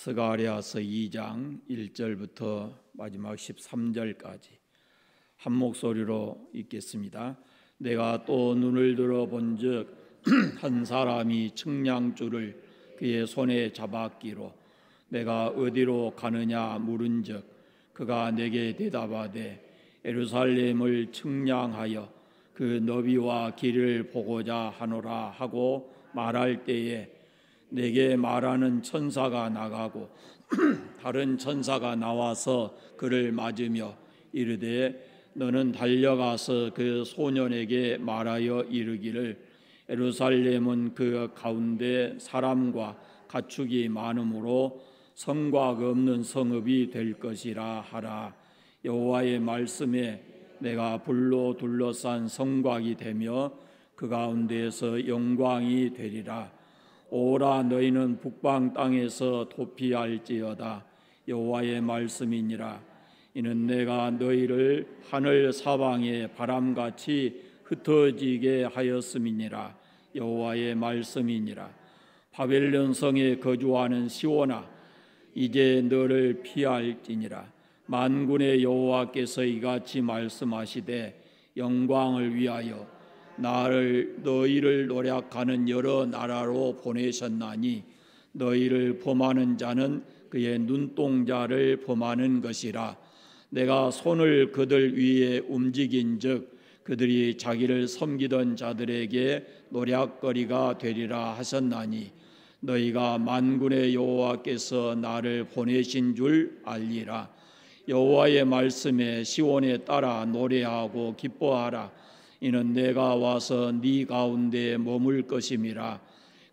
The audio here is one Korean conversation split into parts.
스가랴서 2장 1절부터 마지막 13절까지 한 목소리로 읽겠습니다. 내가 또 눈을 들어 본즉 한 사람이 측량줄을 그의 손에 잡았기로 내가 어디로 가느냐 물은즉 그가 내게 대답하되 예루살렘을 측량하여 그 너비와 길을 보고자 하노라 하고 말할 때에 내게 말하는 천사가 나가고 다른 천사가 나와서 그를 맞으며 이르되 너는 달려가서 그 소년에게 말하여 이르기를 예루살렘은 그 가운데 사람과 가축이 많으므로 성곽 없는 성읍이 될 것이라 하라. 여호와의 말씀에 내가 불로 둘러싼 성곽이 되며 그 가운데에서 영광이 되리라. 오라 너희는 북방 땅에서 도피할지어다. 여호와의 말씀이니라. 이는 내가 너희를 하늘 사방에 바람같이 흩어지게 하였음이니라. 여호와의 말씀이니라. 바벨론 성에 거주하는 시온아 이제 너를 피할지니라. 만군의 여호와께서 이같이 말씀하시되 영광을 위하여 너희를 노략하는 여러 나라로 보내셨나니 너희를 범하는 자는 그의 눈동자를 범하는 것이라. 내가 손을 그들 위에 움직인즉 그들이 자기를 섬기던 자들에게 노략거리가 되리라 하셨나니 너희가 만군의 여호와께서 나를 보내신 줄 알리라. 여호와의 말씀에 시온에 따라 노래하고 기뻐하라. 이는 내가 와서 네 가운데 머물 것임이라.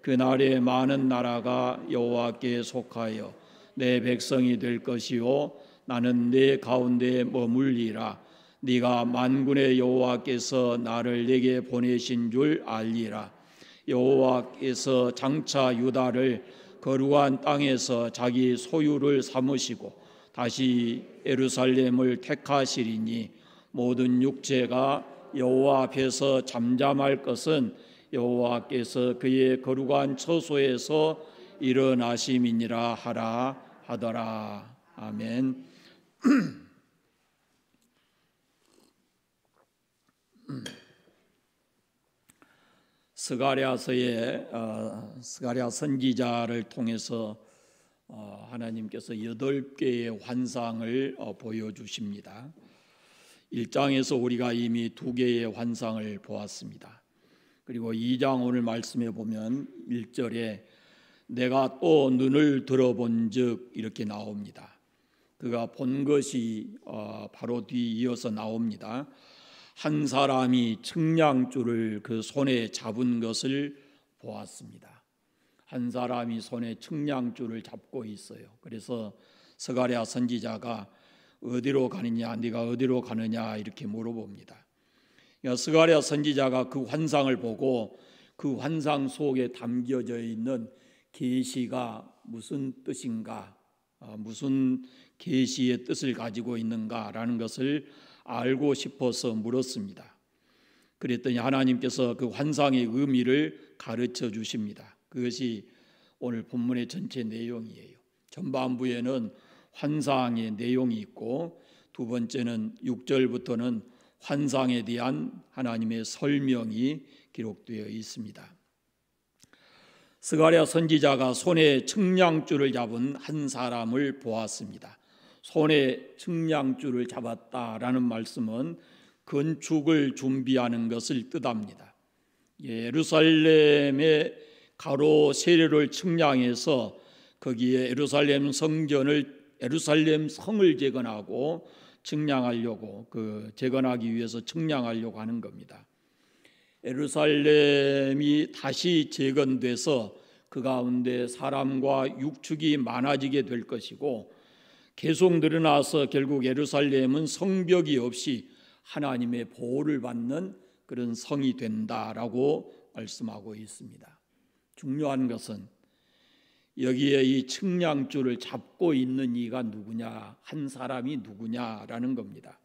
그날에 많은 나라가 여호와께 속하여 내 백성이 될 것이요 나는 네 가운데 머물리라. 네가 만군의 여호와께서 나를 네게 보내신 줄 알리라. 여호와께서 장차 유다를 거룩한 땅에서 자기 소유를 삼으시고 다시 예루살렘을 택하시리니 모든 육체가 여호와 앞에서 잠잠할 것은 여호와께서 그의 거룩한 처소에서 일어나심이니라 하라 하더라. 아멘. 스가랴서의 스가랴 선지자를 통해서 하나님께서 8개의 환상을 보여주십니다. 1장에서 우리가 이미 2개의 환상을 보았습니다. 그리고 2장 오늘 말씀해 보면 1절에 내가 또 눈을 들어본즉 이렇게 나옵니다. 그가 본 것이 바로 뒤이어서 나옵니다. 한 사람이 측량줄을 그 손에 잡은 것을 보았습니다. 한 사람이 손에 측량줄을 잡고 있어요. 그래서 스가랴 선지자가 어디로 가느냐, 네가 어디로 가느냐 이렇게 물어봅니다. 그러니까 스가랴 선지자가 그 환상을 보고 그 환상 속에 담겨져 있는 계시가 무슨 뜻인가, 무슨 계시의 뜻을 가지고 있는가라는 것을 알고 싶어서 물었습니다. 그랬더니 하나님께서 그 환상의 의미를 가르쳐 주십니다. 그것이 오늘 본문의 전체 내용이에요. 전반부에는 환상의 내용이 있고 두 번째는 6절부터는 환상에 대한 하나님의 설명이 기록되어 있습니다. 스가랴 선지자가 손에 측량줄을 잡은 한 사람을 보았습니다. 손에 측량줄을 잡았다라는 말씀은 건축을 준비하는 것을 뜻합니다. 예루살렘의 가로 세로를 측량해서 거기에 예루살렘 성을 재건하고 측량하려고 재건하기 위해서 측량하려고 하는 겁니다. 예루살렘이 다시 재건돼서 그 가운데 사람과 육축이 많아지게 될 것이고 계속 늘어나서 결국 예루살렘은 성벽이 없이 하나님의 보호를 받는 그런 성이 된다라고 말씀하고 있습니다. 중요한 것은 여기에 이 측량줄을 잡고 있는 이가 누구냐, 한 사람이 누구냐라는 겁니다.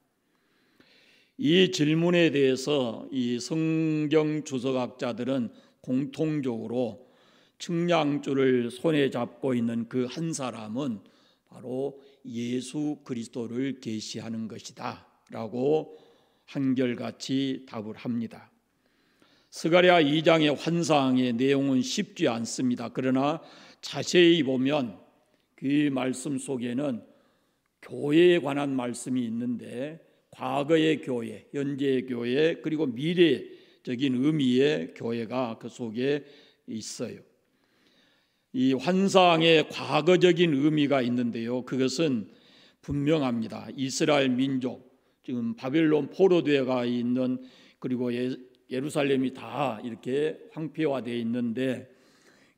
이 질문에 대해서 이 성경 주석학자들은 공통적으로 측량줄을 손에 잡고 있는 그 한 사람은 바로 예수 그리스도를 계시하는 것이다 라고 한결같이 답을 합니다. 스가랴 2장의 환상의 내용은 쉽지 않습니다. 그러나 자세히 보면 그 말씀 속에는 교회에 관한 말씀이 있는데, 과거의 교회, 현재의 교회, 그리고 미래적인 의미의 교회가 그 속에 있어요. 이 환상의 과거적인 의미가 있는데요, 그것은 분명합니다. 이스라엘 민족, 지금 바벨론 포로되어가 있는, 그리고 예루살렘이 다 이렇게 황폐화되어 있는데,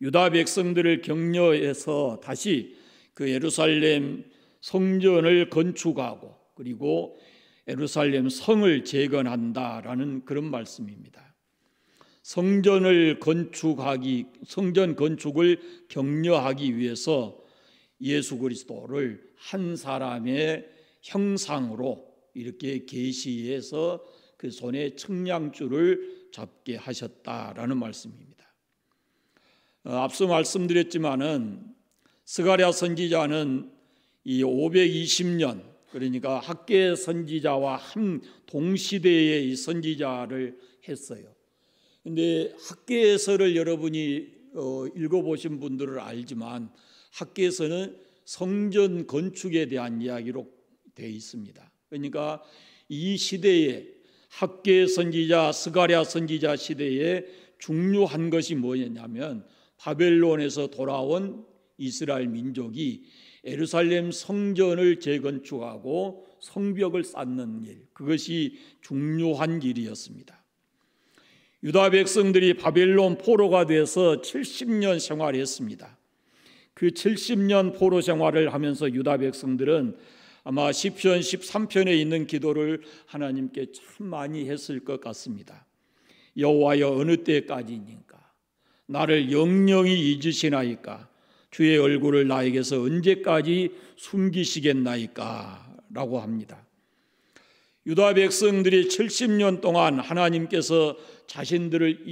유다 백성들을 격려해서 다시 그 예루살렘 성전을 건축하고 그리고 예루살렘 성을 재건한다라는 그런 말씀입니다. 성전 건축을 격려하기 위해서 예수 그리스도를 한 사람의 형상으로 이렇게 계시해서 그 손에 측량줄을 잡게 하셨다라는 말씀입니다. 앞서 말씀드렸지만은 스가랴 선지자는 이 520년, 그러니까 학개 선지자와 한 동시대에 이 선지자를 했어요. 근데 학개서를 여러분이 읽어보신 분들은 알지만, 학개서는 성전 건축에 대한 이야기로 되어 있습니다. 그러니까 이 시대에 학개 선지자, 스가랴 선지자 시대에 중요한 것이 뭐냐면, 바벨론에서 돌아온 이스라엘 민족이 예루살렘 성전을 재건축하고 성벽을 쌓는 일, 그것이 중요한 일이었습니다. 유다 백성들이 바벨론 포로가 돼서 70년 생활했습니다. 그 70년 포로 생활을 하면서 유다 백성들은 아마 시편 13편에 있는 기도를 하나님께 참 많이 했을 것 같습니다. 여호와여, 어느 때까지니까 나를 영영히 잊으시나이까? 주의 얼굴을 나에게서 언제까지 숨기시겠나이까? 라고 합니다. 유다 백성들이 70년 동안 하나님께서 자신들을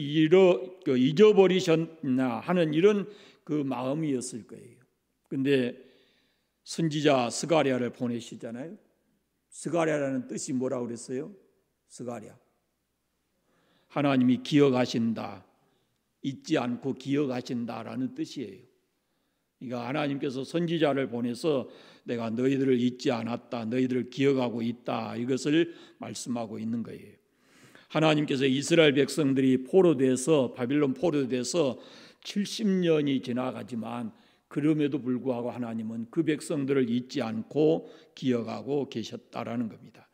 잊어버리셨나 하는 이런 그 마음이었을 거예요. 그런데 선지자 스가랴를 보내시잖아요. 스가랴라는 뜻이 뭐라고 그랬어요? 스가랴, 하나님이 기억하신다, 잊지 않고 기억하신다라는 뜻이에요. 그러니까 하나님께서 선지자를 보내서 내가 너희들을 잊지 않았다, 너희들을 기억하고 있다, 이것을 말씀하고 있는 거예요. 하나님께서 이스라엘 백성들이 포로돼서, 바빌론 포로돼서 70년이 지나가지만 그럼에도 불구하고 하나님은 그 백성들을 잊지 않고 기억하고 계셨다라는 겁니다.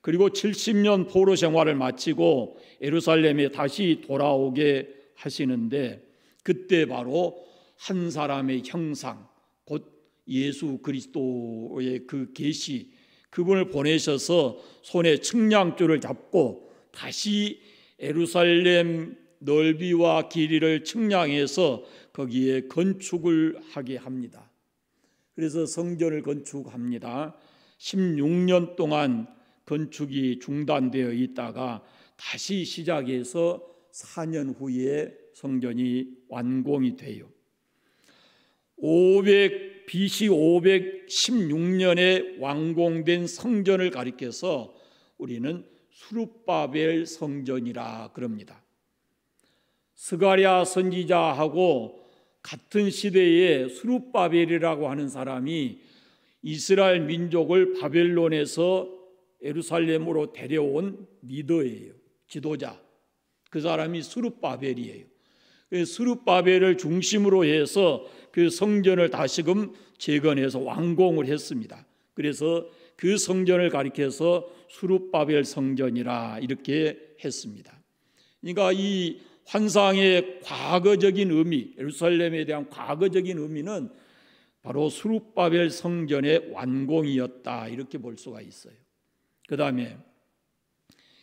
그리고 70년 포로 생활을 마치고 예루살렘에 다시 돌아오게 하시는데, 그때 바로 한 사람의 형상, 곧 예수 그리스도의 그 계시, 그분을 보내셔서 손에 측량줄을 잡고 다시 예루살렘 넓이와 길이를 측량해서 거기에 건축을 하게 합니다. 그래서 성전을 건축합니다. 16년 동안 건축이 중단되어 있다가 다시 시작해서 4년 후에 성전이 완공이 돼요. BC 516년에 완공된 성전을 가리켜서 우리는 수룹바벨 성전이라 그럽니다. 스가랴 선지자하고 같은 시대에 수룹바벨이라고 하는 사람이 이스라엘 민족을 바벨론에서 예루살렘으로 데려온 리더예요. 지도자. 그 사람이 수룹바벨이에요. 수룹바벨을 중심으로 해서 그 성전을 다시금 재건해서 완공을 했습니다. 그래서 그 성전을 가리켜서 수룹바벨 성전이라 이렇게 했습니다. 그러니까 이 환상의 과거적인 의미, 예루살렘에 대한 과거적인 의미는 바로 수룹바벨 성전의 완공이었다, 이렇게 볼 수가 있어요. 그 다음에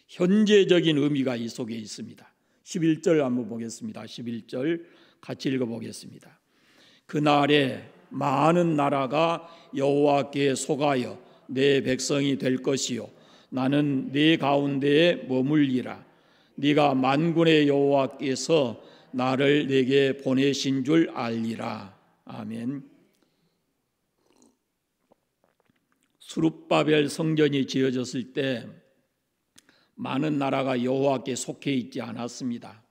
현재적인 의미가 이 속에 있습니다. 11절 한번 보겠습니다. 11절 같이 읽어보겠습니다. 그날에 많은 나라가 여호와께 속하여 내 백성이 될 것이요 나는 네 가운데에 머물리라. 네가 만군의 여호와께서 나를 내게 보내신 줄 알리라. 아멘. 스룹바벨 성전이 지어졌을 때 많은 나라가 여호와께 속해 있지 않았습니다.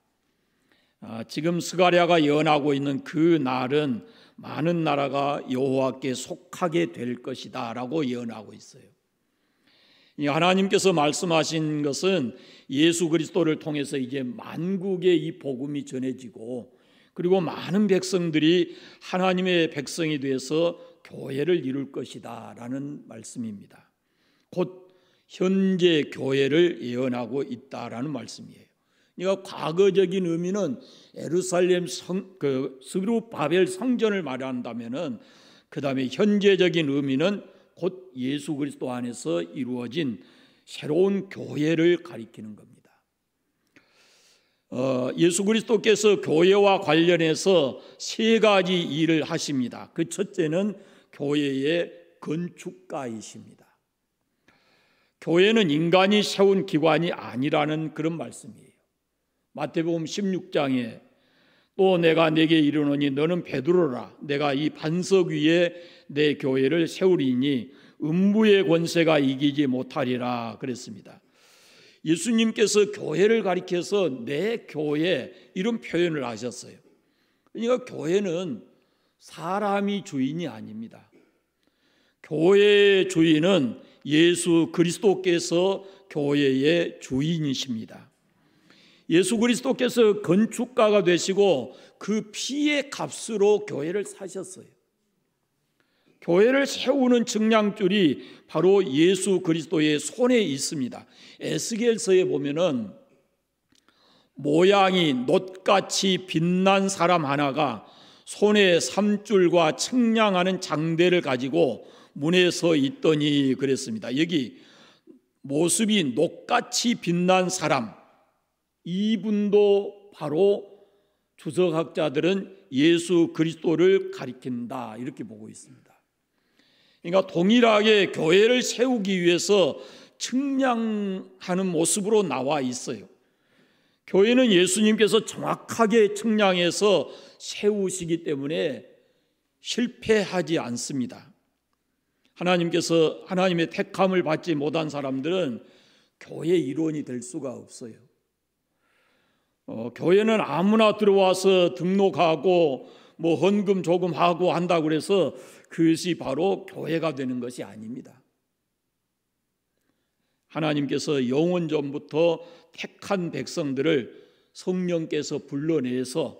지금 스가랴가 예언하고 있는 그 날은 많은 나라가 여호와께 속하게 될 것이다 라고 예언하고 있어요. 하나님께서 말씀하신 것은 예수 그리스도를 통해서 이제 만국에 이 복음이 전해지고, 그리고 많은 백성들이 하나님의 백성이 되어서 교회를 이룰 것이다 라는 말씀입니다. 곧 현재 교회를 예언하고 있다라는 말씀이에요. 그러니까 과거적인 의미는 예루살렘 스룹바벨 성전을 말한다면은, 그 다음에 현재적인 의미는 곧 예수 그리스도 안에서 이루어진 새로운 교회를 가리키는 겁니다. 예수 그리스도께서 교회와 관련해서 세 가지 일을 하십니다. 그 첫째는 교회의 건축가이십니다. 교회는 인간이 세운 기관이 아니라는 그런 말씀이에요. 마태복음 16장에 또 내가 네게 이르노니 너는 베드로라. 내가 이 반석 위에 내 교회를 세우리니 음부의 권세가 이기지 못하리라 그랬습니다. 예수님께서 교회를 가리켜서 내 교회 이런 표현을 하셨어요. 그러니까 교회는 사람이 주인이 아닙니다. 교회의 주인은 예수 그리스도께서 교회의 주인이십니다. 예수 그리스도께서 건축가가 되시고 그 피의 값으로 교회를 사셨어요. 교회를 세우는 측량줄이 바로 예수 그리스도의 손에 있습니다. 에스겔서에 보면은 모양이 놋같이 빛난 사람 하나가 손에 삼줄과 측량하는 장대를 가지고 문에 서 있더니 그랬습니다. 여기 모습이 놋같이 빛난 사람, 이분도 바로 주석학자들은 예수 그리스도를 가리킨다 이렇게 보고 있습니다. 그러니까 동일하게 교회를 세우기 위해서 측량하는 모습으로 나와 있어요. 교회는 예수님께서 정확하게 측량해서 세우시기 때문에 실패하지 않습니다. 하나님께서 하나님의 택함을 받지 못한 사람들은 교회 일원이 될 수가 없어요. 교회는 아무나 들어와서 등록하고 뭐 헌금 조금 하고 한다고 해서 그것이 바로 교회가 되는 것이 아닙니다. 하나님께서 영원 전부터 택한 백성들을 성령께서 불러내서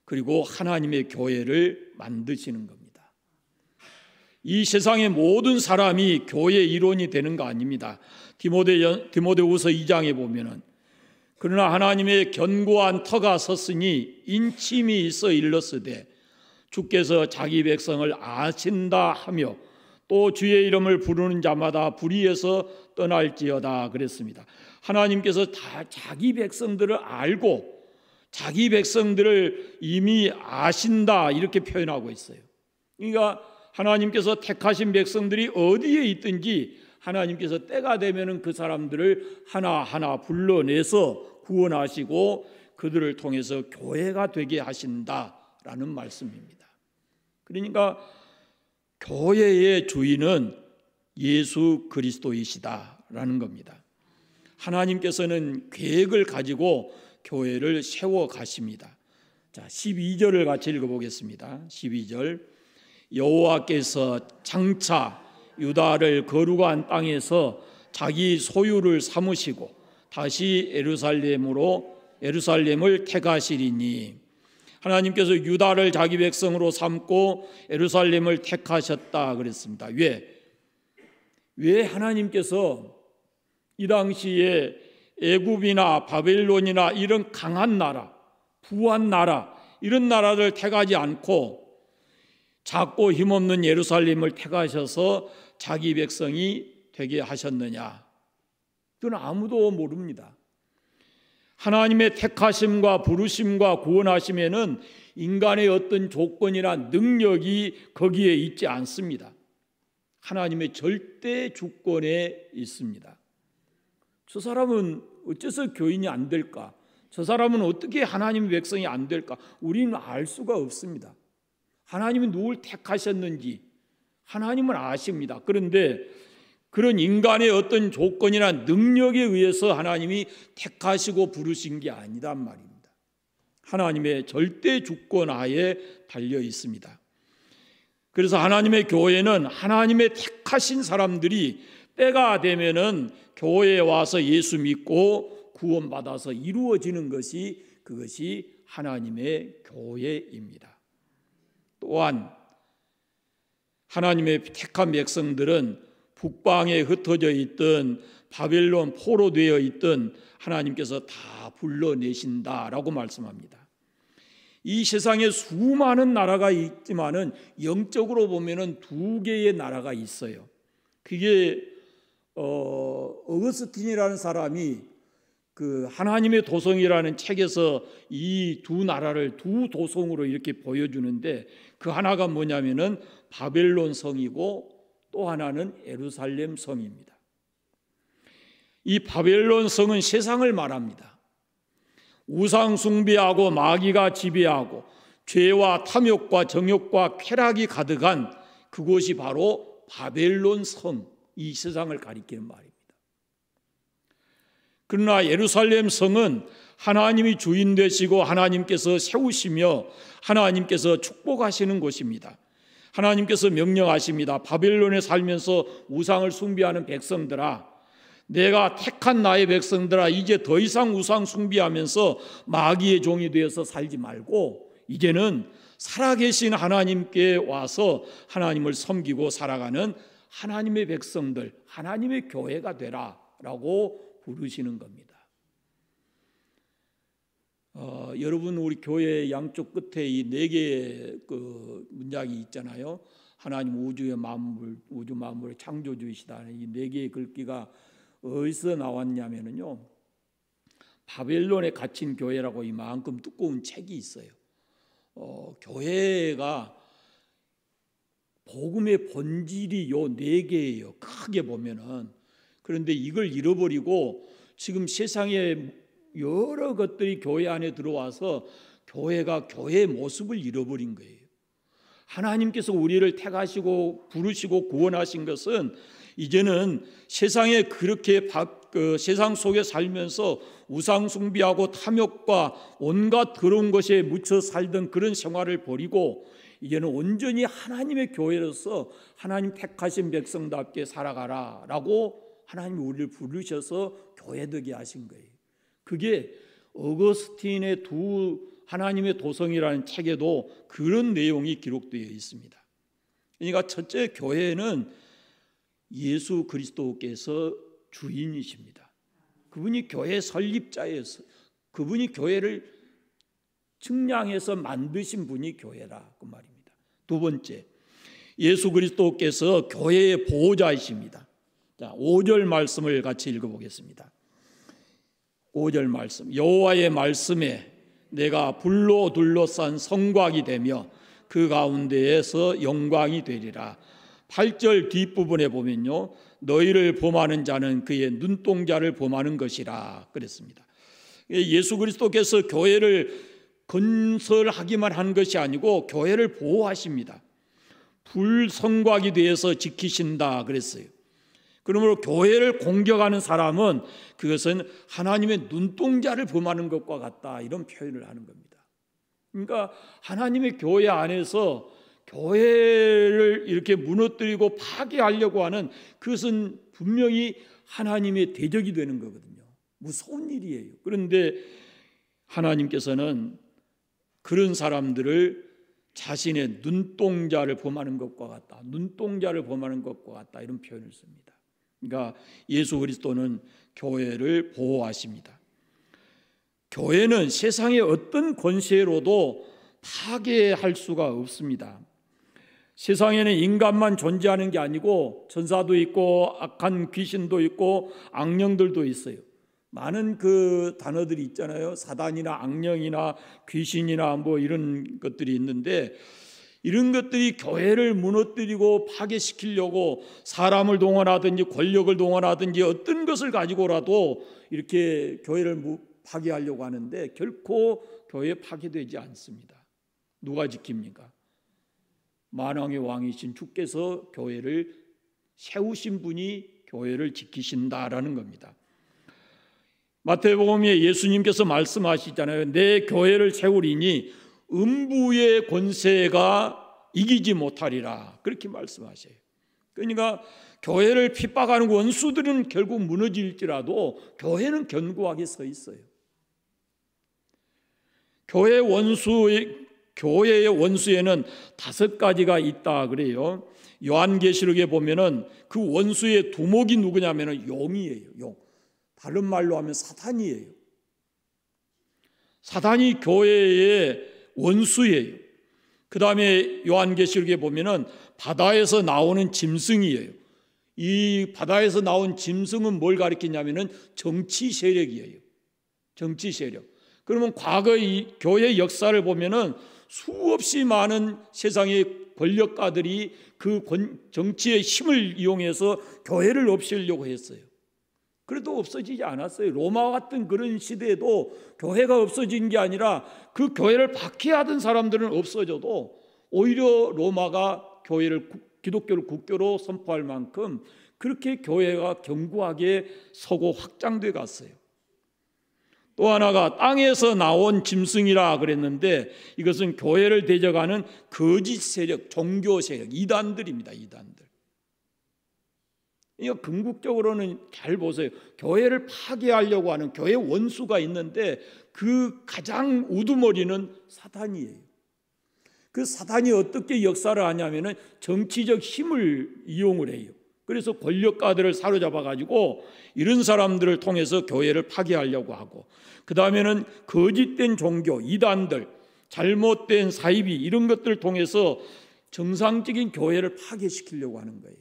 그리고 하나님의 교회를 만드시는 겁니다. 이 세상의 모든 사람이 교회 일원이 되는 거 아닙니다. 디모데후서 2장에 보면은 그러나 하나님의 견고한 터가 섰으니 인침이 있어 일렀으되 주께서 자기 백성을 아신다 하며 또 주의 이름을 부르는 자마다 불의에서 떠날지어다 그랬습니다. 하나님께서 다 자기 백성들을 알고 자기 백성들을 이미 아신다 이렇게 표현하고 있어요. 그러니까 하나님께서 택하신 백성들이 어디에 있든지 하나님께서 때가 되면은 그 사람들을 하나하나 불러내서 구원하시고 그들을 통해서 교회가 되게 하신다라는 말씀입니다. 그러니까 교회의 주인은 예수 그리스도이시다라는 겁니다. 하나님께서는 계획을 가지고 교회를 세워 가십니다. 자, 12절을 같이 읽어보겠습니다. 12절 여호와께서 장차 유다를 거룩한 땅에서 자기 소유를 삼으시고 다시 예루살렘을 택하시리니 하나님께서 유다를 자기 백성으로 삼고 예루살렘을 택하셨다 그랬습니다. 왜 하나님께서 이 당시에 애굽이나 바벨론이나 이런 강한 나라, 부한 나라 이런 나라를 택하지 않고 작고 힘없는 예루살렘을 택하셔서 자기 백성이 되게 하셨느냐? 그건 아무도 모릅니다. 하나님의 택하심과 부르심과 구원하심에는 인간의 어떤 조건이나 능력이 거기에 있지 않습니다. 하나님의 절대 주권에 있습니다. 저 사람은 어째서 교인이 안 될까? 저 사람은 어떻게 하나님의 백성이 안 될까? 우리는 알 수가 없습니다. 하나님이 누굴 택하셨는지 하나님은 아십니다. 그런데 그런 인간의 어떤 조건이나 능력에 의해서 하나님이 택하시고 부르신 게 아니란 말입니다. 하나님의 절대 주권 하에 달려 있습니다. 그래서 하나님의 교회는 하나님의 택하신 사람들이 때가 되면은 교회에 와서 예수 믿고 구원받아서 이루어지는 것이 그것이 하나님의 교회입니다. 또한 하나님의 택한 백성들은 북방에 흩어져 있던 바벨론 포로되어 있던 하나님께서 다 불러내신다라고 말씀합니다. 이 세상에 수많은 나라가 있지만은 영적으로 보면은 두 개의 나라가 있어요. 그게 어거스틴이라는 사람이 그 하나님의 도성이라는 책에서 이 두 나라를 두 도성으로 이렇게 보여주는데 그 하나가 뭐냐면은 바벨론 성이고 또 하나는 예루살렘 성입니다. 이 바벨론 성은 세상을 말합니다. 우상 숭배하고 마귀가 지배하고 죄와 탐욕과 정욕과 쾌락이 가득한 그곳이 바로 바벨론 성, 이 세상을 가리키는 말입니다. 그러나 예루살렘 성은 하나님이 주인 되시고 하나님께서 세우시며 하나님께서 축복하시는 곳입니다. 하나님께서 명령하십니다. 바벨론에 살면서 우상을 숭배하는 백성들아, 내가 택한 나의 백성들아, 이제 더 이상 우상 숭배하면서 마귀의 종이 되어서 살지 말고 이제는 살아계신 하나님께 와서 하나님을 섬기고 살아가는 하나님의 백성들, 하나님의 교회가 되라 라고 부르시는 겁니다. 여러분, 우리 교회 양쪽 끝에 이 네 개의 그 문장이 있잖아요. 하나님 우주 만물의 창조주이시다. 이 네 개의 글귀가 어디서 나왔냐면요, 바벨론에 갇힌 교회라고 이만큼 두꺼운 책이 있어요. 교회가 복음의 본질이 요 네 개예요. 크게 보면은. 그런데 이걸 잃어버리고 지금 세상에 여러 것들이 교회 안에 들어와서 교회가 교회의 모습을 잃어버린 거예요. 하나님께서 우리를 택하시고 부르시고 구원하신 것은 이제는 세상에 그렇게 세상 속에 살면서 우상 숭배하고 탐욕과 온갖 더러운 것에 묻혀 살던 그런 생활을 버리고 이제는 온전히 하나님의 교회로서 하나님 택하신 백성답게 살아가라라고 하나님이 우리를 부르셔서 교회되게 하신 거예요. 그게 어거스틴의 두 하나님의 도성이라는 책에도 그런 내용이 기록되어 있습니다. 그러니까 첫째, 교회는 예수 그리스도께서 주인이십니다. 그분이 교회 설립자예요. 그분이 교회를 측량해서 만드신 분이 교회라 그 말입니다. 두 번째, 예수 그리스도께서 교회의 보호자이십니다. 자, 5절 말씀을 같이 읽어보겠습니다. 5절 말씀, 여호와의 말씀에 내가 불로 둘러싼 성곽이 되며 그 가운데에서 영광이 되리라. 8절 뒷부분에 보면요, 너희를 범하는 자는 그의 눈동자를 범하는 것이라 그랬습니다. 예수 그리스도께서 교회를 건설하기만 한 것이 아니고 교회를 보호하십니다. 불성곽이 되어서 지키신다 그랬어요. 그러므로 교회를 공격하는 사람은 그것은 하나님의 눈동자를 범하는 것과 같다, 이런 표현을 하는 겁니다. 그러니까 하나님의 교회 안에서 교회를 이렇게 무너뜨리고 파괴하려고 하는 그것은 분명히 하나님의 대적이 되는 거거든요. 무서운 일이에요. 그런데 하나님께서는 그런 사람들을 자신의 눈동자를 범하는 것과 같다, 눈동자를 범하는 것과 같다, 이런 표현을 씁니다. 그러니까 예수 그리스도는 교회를 보호하십니다. 교회는 세상의 어떤 권세로도 파괴할 수가 없습니다. 세상에는 인간만 존재하는 게 아니고 천사도 있고 악한 귀신도 있고 악령들도 있어요. 많은 그 단어들이 있잖아요. 사단이나 악령이나 귀신이나 뭐 이런 것들이 있는데, 이런 것들이 교회를 무너뜨리고 파괴시키려고 사람을 동원하든지 권력을 동원하든지 어떤 것을 가지고라도 이렇게 교회를 파괴하려고 하는데 결코 교회 파괴되지 않습니다. 누가 지킵니까? 만왕의 왕이신 주께서 교회를 세우신 분이 교회를 지키신다라는 겁니다. 마태복음에 예수님께서 말씀하시잖아요. 내 교회를 세우리니 음부의 권세가 이기지 못하리라. 그렇게 말씀하셔요. 그러니까 교회를 핍박하는 원수들은 결국 무너질지라도 교회는 견고하게 서 있어요. 교회의 원수에는 5가지가 있다 그래요. 요한계시록에 보면은 그 원수의 두목이 누구냐면은 용이에요. 용. 다른 말로 하면 사탄이에요. 사탄이 교회의 원수예요. 그 다음에 요한계시록에 보면은 바다에서 나오는 짐승이에요. 이 바다에서 나온 짐승은 뭘 가리키냐면은 정치 세력이에요. 정치 세력. 그러면 과거 이 교회 역사를 보면은 수없이 많은 세상의 권력가들이 그 정치의 힘을 이용해서 교회를 없애려고 했어요. 그래도 없어지지 않았어요. 로마 같은 그런 시대에도 교회가 없어진 게 아니라 그 교회를 박해하던 사람들은 없어져도 오히려 로마가 기독교를 국교로 선포할 만큼 그렇게 교회가 견고하게 서고 확장돼 갔어요. 또 하나가 땅에서 나온 짐승이라 그랬는데 이것은 교회를 대적하는 거짓 세력, 종교 세력, 이단들입니다. 이단들. 이거 궁극적으로는 잘 보세요. 교회를 파괴하려고 하는 교회 원수가 있는데 그 가장 우두머리는 사탄이에요. 그 사탄이 어떻게 역사를 하냐면은 정치적 힘을 이용을 해요. 그래서 권력가들을 사로잡아 가지고 이런 사람들을 통해서 교회를 파괴하려고 하고, 그 다음에는 거짓된 종교, 이단들, 잘못된 사이비 이런 것들을 통해서 정상적인 교회를 파괴시키려고 하는 거예요.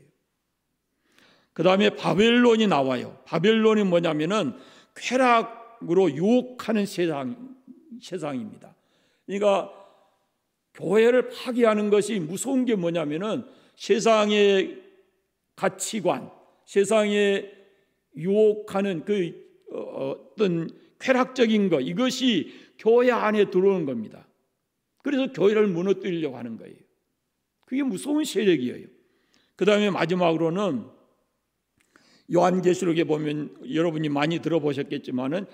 그 다음에 바벨론이 나와요. 바벨론이 뭐냐면은 쾌락으로 유혹하는 세상입니다. 그러니까 교회를 파괴하는 것이 무서운 게 뭐냐면은 세상의 가치관, 세상에 유혹하는 그 어떤 쾌락적인 것, 이것이 교회 안에 들어오는 겁니다. 그래서 교회를 무너뜨리려고 하는 거예요. 그게 무서운 세력이에요. 그 다음에 마지막으로는 요한계시록에 보면 여러분이 많이 들어보셨겠지만은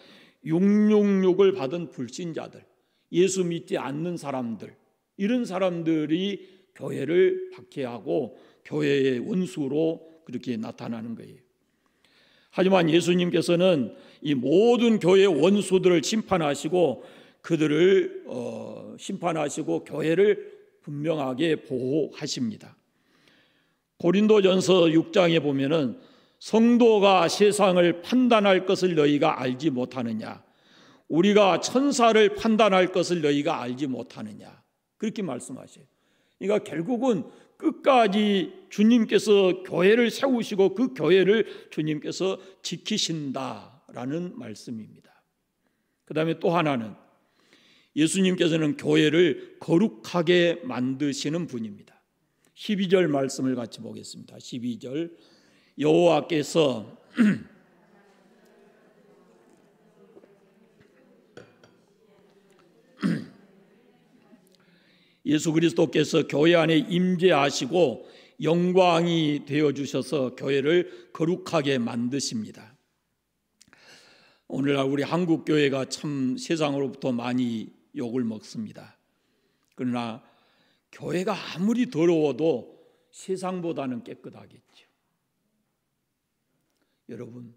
666을 받은 불신자들, 예수 믿지 않는 사람들, 이런 사람들이 교회를 박해하고 교회의 원수로 그렇게 나타나는 거예요. 하지만 예수님께서는 이 모든 교회의 원수들을 심판하시고 그들을 심판하시고 교회를 분명하게 보호하십니다. 고린도전서 6장에 보면은 성도가 세상을 판단할 것을 너희가 알지 못하느냐, 우리가 천사를 판단할 것을 너희가 알지 못하느냐, 그렇게 말씀하셔요. 그러니까 결국은 끝까지 주님께서 교회를 세우시고 그 교회를 주님께서 지키신다라는 말씀입니다. 그 다음에 또 하나는 예수님께서는 교회를 거룩하게 만드시는 분입니다. 12절 말씀을 같이 보겠습니다. 12절, 여호와께서 예수 그리스도께서 교회 안에 임재하시고 영광이 되어 주셔서 교회를 거룩하게 만드십니다. 오늘날 우리 한국 교회가 참 세상으로부터 많이 욕을 먹습니다. 그러나 교회가 아무리 더러워도 세상보다는 깨끗하겠죠. 여러분,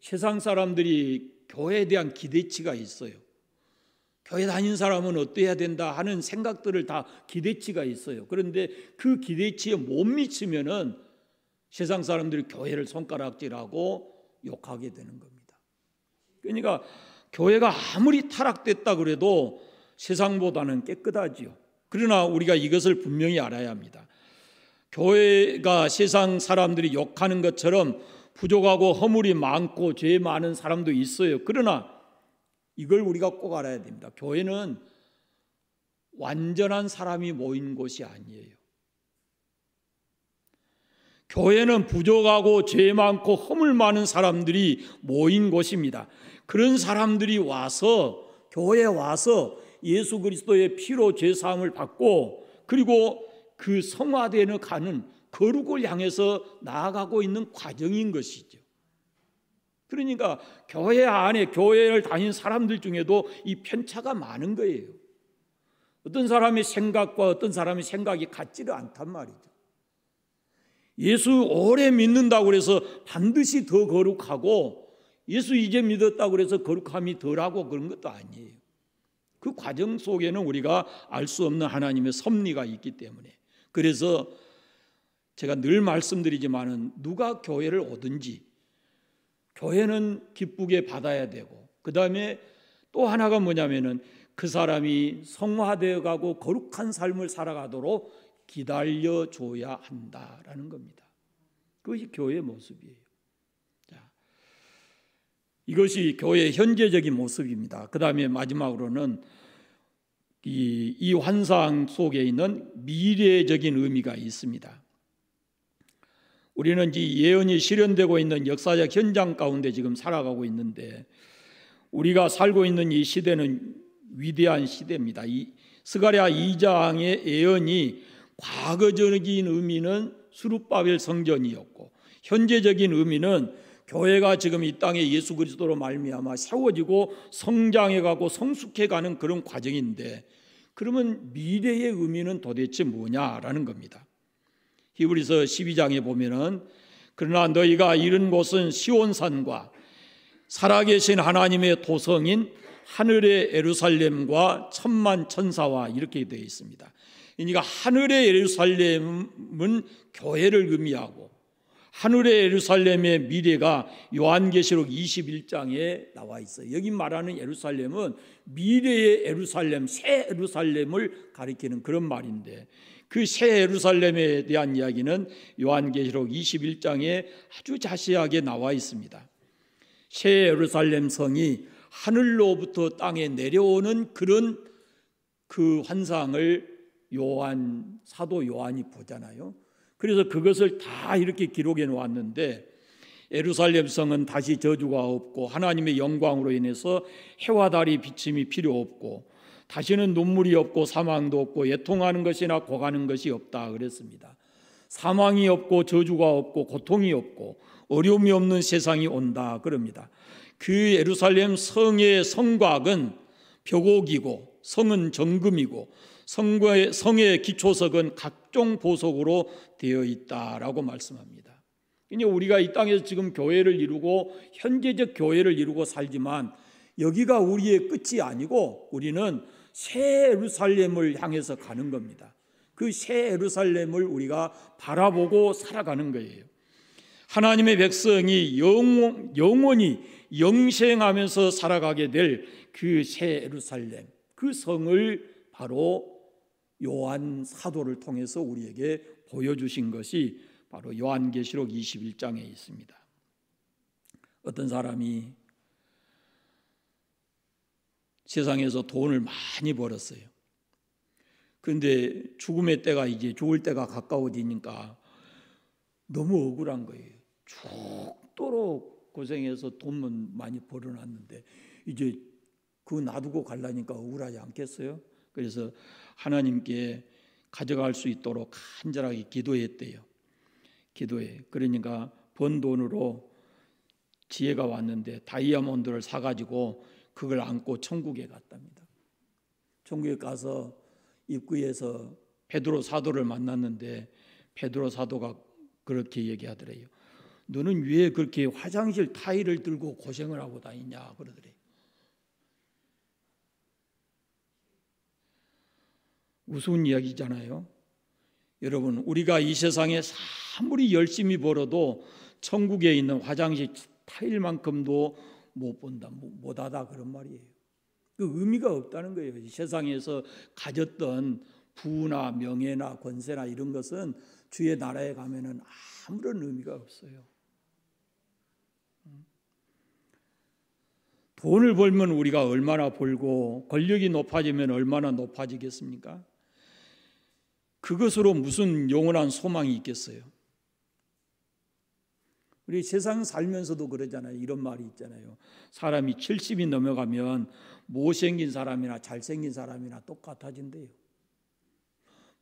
세상 사람들이 교회에 대한 기대치가 있어요. 교회 다닌 사람은 어때야 된다 하는 생각들을 다 기대치가 있어요. 그런데 그 기대치에 못 미치면은 세상 사람들이 교회를 손가락질하고 욕하게 되는 겁니다. 그러니까 교회가 아무리 타락됐다 그래도 세상보다는 깨끗하지요. 그러나 우리가 이것을 분명히 알아야 합니다. 교회가 세상 사람들이 욕하는 것처럼 부족하고 허물이 많고 죄 많은 사람도 있어요. 그러나 이걸 우리가 꼭 알아야 됩니다. 교회는 완전한 사람이 모인 곳이 아니에요. 교회는 부족하고 죄 많고 허물 많은 사람들이 모인 곳입니다. 그런 사람들이 와서 교회에 와서 예수 그리스도의 피로 죄 사함을 받고 그리고 그 성화되는 가는 거룩을 향해서 나아가고 있는 과정인 것이죠. 그러니까 교회 안에 교회를 다닌 사람들 중에도 이 편차가 많은 거예요. 어떤 사람의 생각과 어떤 사람의 생각이 같지를 않단 말이죠. 예수 오래 믿는다고 해서 반드시 더 거룩하고 예수 이제 믿었다고 해서 거룩함이 덜하고 그런 것도 아니에요. 그 과정 속에는 우리가 알 수 없는 하나님의 섭리가 있기 때문에, 그래서 제가 늘 말씀드리지만은 누가 교회를 오든지 교회는 기쁘게 받아야 되고, 그 다음에 또 하나가 뭐냐면은 그 사람이 성화되어 가고 거룩한 삶을 살아가도록 기다려줘야 한다라는 겁니다. 그것이 교회의 모습이에요. 자, 이것이 교회의 현재적인 모습입니다. 그 다음에 마지막으로는 이 환상 속에 있는 미래적인 의미가 있습니다. 우리는 이 예언이 실현되고 있는 역사적 현장 가운데 지금 살아가고 있는데, 우리가 살고 있는 이 시대는 위대한 시대입니다. 이 스가랴 2장의 예언이 과거적인 의미는 수룹바벨 성전이었고, 현재적인 의미는 교회가 지금 이 땅에 예수 그리스도로 말미암아 세워지고 성장해가고 성숙해가는 그런 과정인데, 그러면 미래의 의미는 도대체 뭐냐라는 겁니다. 히브리서 12장에 보면은 그러나 너희가 이른 곳은 시온산과 살아계신 하나님의 도성인 하늘의 예루살렘과 천만 천사와 이렇게 되어 있습니다. 그러니까 하늘의 예루살렘은 교회를 의미하고 하늘의 예루살렘의 미래가 요한계시록 21장에 나와 있어요. 여기 말하는 예루살렘은 미래의 예루살렘, 새 예루살렘을 가리키는 그런 말인데, 그 새 예루살렘에 대한 이야기는 요한계시록 21장에 아주 자세하게 나와 있습니다. 새 예루살렘 성이 하늘로부터 땅에 내려오는 그런 그 환상을 사도 요한이 보잖아요. 그래서 그것을 다 이렇게 기록해 놓았는데, 예루살렘 성은 다시 저주가 없고 하나님의 영광으로 인해서 해와 달이 비침이 필요 없고 다시는 눈물이 없고 사망도 없고 애통하는 것이나 고가는 것이 없다 그랬습니다. 사망이 없고 저주가 없고 고통이 없고 어려움이 없는 세상이 온다 그럽니다. 그 예루살렘 성의 성곽은 벽옥이고 성은 정금이고 성의 기초석은 각종 보석으로 되어 있다라고 말씀합니다. 그러니까 우리가 이 땅에서 지금 교회를 이루고 현재적 교회를 이루고 살지만 여기가 우리의 끝이 아니고 우리는 새 예루살렘을 향해서 가는 겁니다. 그 새 예루살렘을 우리가 바라보고 살아가는 거예요. 하나님의 백성이 영원히 영생하면서 살아가게 될 그 새 예루살렘, 그 성을 바로 요한 사도를 통해서 우리에게 보여주신 것이 바로 요한계시록 21장에 있습니다. 어떤 사람이 세상에서 돈을 많이 벌었어요. 그런데 죽음의 때가 이제 죽을 때가 가까워지니까 너무 억울한 거예요. 죽도록 고생해서 돈은 많이 벌어놨는데 이제 그거 놔두고 가려니까 억울하지 않겠어요? 그래서 하나님께 가져갈 수 있도록 간절하게 기도했대요. 그러니까 번 돈으로 지혜가 왔는데 다이아몬드를 사가지고 그걸 안고 천국에 갔답니다. 천국에 가서 입구에서 베드로 사도를 만났는데 베드로 사도가 그렇게 얘기하더래요. 너는 왜 그렇게 화장실 타일을 들고 고생을 하고 다니냐 그러더래요. 우스운 이야기잖아요. 여러분, 우리가 이 세상에 아무리 열심히 벌어도 천국에 있는 화장실 타일만큼도 못 본다, 못하다 그런 말이에요. 그 의미가 없다는 거예요. 이 세상에서 가졌던 부나 명예나 권세나 이런 것은 주의 나라에 가면은 아무런 의미가 없어요. 돈을 벌면 우리가 얼마나 벌고 권력이 높아지면 얼마나 높아지겠습니까? 그것으로 무슨 영원한 소망이 있겠어요? 우리 세상 살면서도 그러잖아요. 이런 말이 있잖아요. 사람이 70이 넘어가면 못생긴 사람이나 잘생긴 사람이나 똑같아진대요.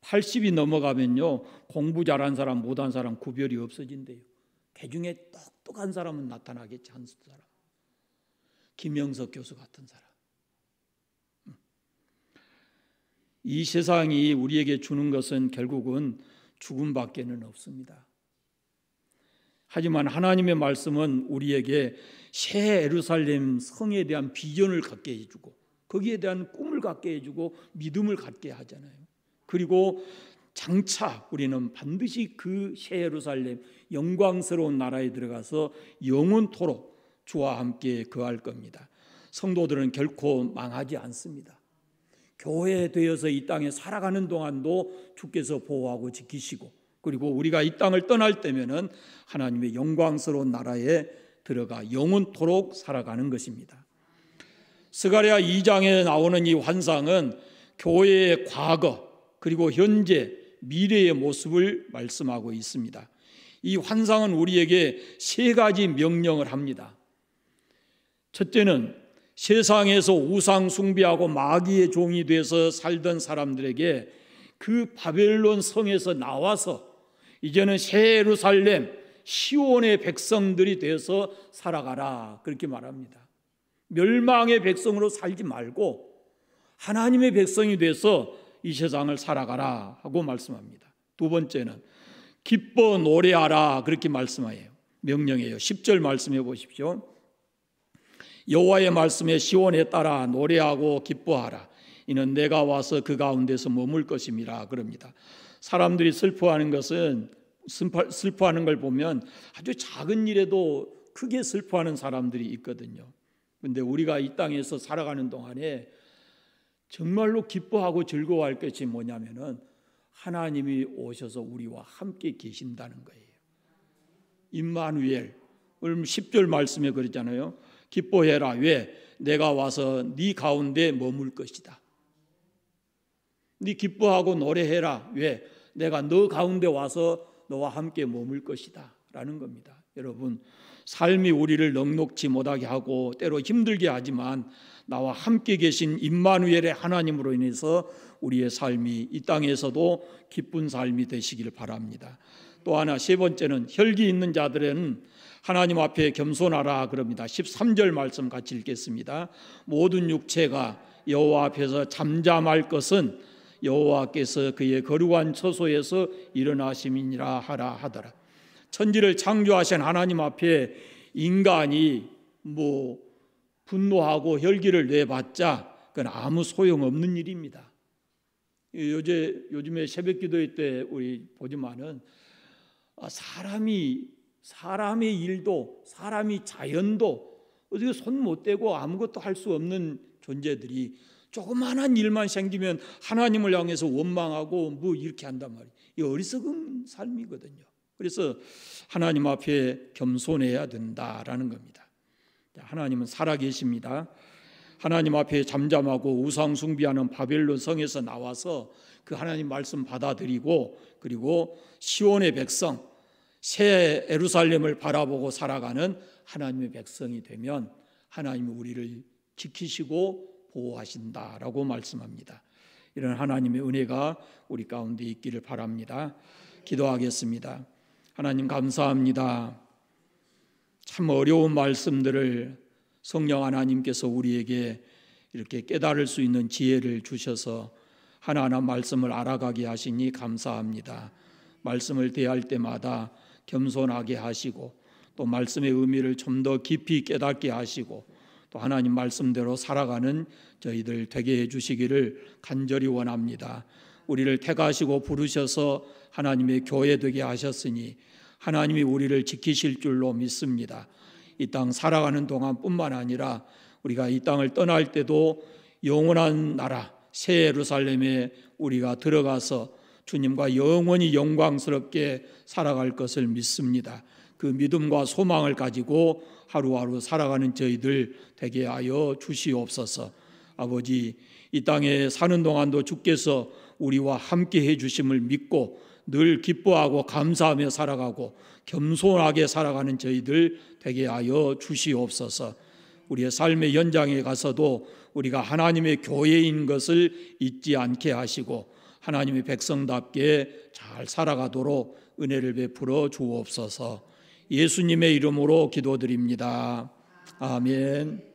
80이 넘어가면요, 공부 잘한 사람 못한 사람 구별이 없어진대요. 그 중에 똑똑한 사람은 나타나겠지. 한 사람, 김영석 교수 같은 사람. 이 세상이 우리에게 주는 것은 결국은 죽음밖에는 없습니다. 하지만 하나님의 말씀은 우리에게 새 예루살렘 성에 대한 비전을 갖게 해주고 거기에 대한 꿈을 갖게 해주고 믿음을 갖게 하잖아요. 그리고 장차 우리는 반드시 그 새 예루살렘 영광스러운 나라에 들어가서 영원토록 주와 함께 거할 겁니다. 성도들은 결코 망하지 않습니다. 교회 되어서 이 땅에 살아가는 동안도 주께서 보호하고 지키시고, 그리고 우리가 이 땅을 떠날 때면은 하나님의 영광스러운 나라에 들어가 영원토록 살아가는 것입니다. 스가랴 2장에 나오는 이 환상은 교회의 과거 그리고 현재 미래의 모습을 말씀하고 있습니다. 이 환상은 우리에게 세 가지 명령을 합니다. 첫째는 세상에서 우상 숭배하고 마귀의 종이 돼서 살던 사람들에게 그 바벨론 성에서 나와서 이제는 새 예루살렘 시온의 백성들이 되어서 살아가라, 그렇게 말합니다. 멸망의 백성으로 살지 말고 하나님의 백성이 돼서 이 세상을 살아가라 하고 말씀합니다. 두 번째는 기뻐 노래하라, 그렇게 말씀해요. 명령해요. 10절 말씀해 보십시오. 여호와의 말씀에 시온에 따라 노래하고 기뻐하라. 이는 내가 와서 그 가운데서 머물 것임이라 그럽니다. 사람들이 슬퍼하는 것은, 슬퍼하는 걸 보면 아주 작은 일에도 크게 슬퍼하는 사람들이 있거든요. 그런데 우리가 이 땅에서 살아가는 동안에 정말로 기뻐하고 즐거워할 것이 뭐냐면은 하나님이 오셔서 우리와 함께 계신다는 거예요. 임마누엘, 오늘 10절 말씀에 그러잖아요. 기뻐해라. 왜? 내가 와서 네 가운데 머물 것이다. 네 기뻐하고 노래해라. 왜? 내가 너 가운데 와서 너와 함께 머물 것이다 라는 겁니다. 여러분, 삶이 우리를 넉넉지 못하게 하고 때로 힘들게 하지만 나와 함께 계신 임마누엘의 하나님으로 인해서 우리의 삶이 이 땅에서도 기쁜 삶이 되시길 바랍니다. 또 하나, 세 번째는 혈기 있는 자들은 하나님 앞에 겸손하라 그럽니다. 13절 말씀 같이 읽겠습니다. 모든 육체가 여호와 앞에서 잠잠할 것은 여호와께서 그의 거룩한 처소에서 일어나심이니라 하라 하더라. 천지를 창조하신 하나님 앞에 인간이 분노하고 혈기를 내봤자 그건 아무 소용없는 일입니다. 요즘에 새벽기도회 때 우리 보지만은 사람의 일도, 사람이 자연도 어떻게 손 못 대고 아무것도 할 수 없는 존재들이 조그마한 일만 생기면 하나님을 향해서 원망하고 이렇게 한단 말이에요. 이 어리석은 삶이거든요. 그래서 하나님 앞에 겸손해야 된다라는 겁니다. 하나님은 살아계십니다. 하나님 앞에 잠잠하고 우상 숭배하는 바벨론 성에서 나와서 그 하나님 말씀 받아들이고, 그리고 시온의 백성, 새 예루살렘을 바라보고 살아가는 하나님의 백성이 되면 하나님이 우리를 지키시고 보호하신다라고 말씀합니다. 이런 하나님의 은혜가 우리 가운데 있기를 바랍니다. 기도하겠습니다. 하나님 감사합니다. 참 어려운 말씀들을 성령 하나님께서 우리에게 이렇게 깨달을 수 있는 지혜를 주셔서 하나하나 말씀을 알아가게 하시니 감사합니다. 말씀을 대할 때마다 겸손하게 하시고 또 말씀의 의미를 좀 더 깊이 깨닫게 하시고 또 하나님 말씀대로 살아가는 저희들 되게 해주시기를 간절히 원합니다. 우리를 택하시고 부르셔서 하나님의 교회 되게 하셨으니 하나님이 우리를 지키실 줄로 믿습니다. 이 땅 살아가는 동안뿐만 아니라 우리가 이 땅을 떠날 때도 영원한 나라 새 예루살렘에 우리가 들어가서 주님과 영원히 영광스럽게 살아갈 것을 믿습니다. 그 믿음과 소망을 가지고 하루하루 살아가는 저희들 되게 하여 주시옵소서. 아버지, 이 땅에 사는 동안도 주께서 우리와 함께 해 주심을 믿고 늘 기뻐하고 감사하며 살아가고 겸손하게 살아가는 저희들 되게 하여 주시옵소서. 우리의 삶의 연장에 가서도 우리가 하나님의 교회인 것을 잊지 않게 하시고 하나님의 백성답게 잘 살아가도록 은혜를 베풀어 주옵소서. 예수님의 이름으로 기도드립니다. 아멘.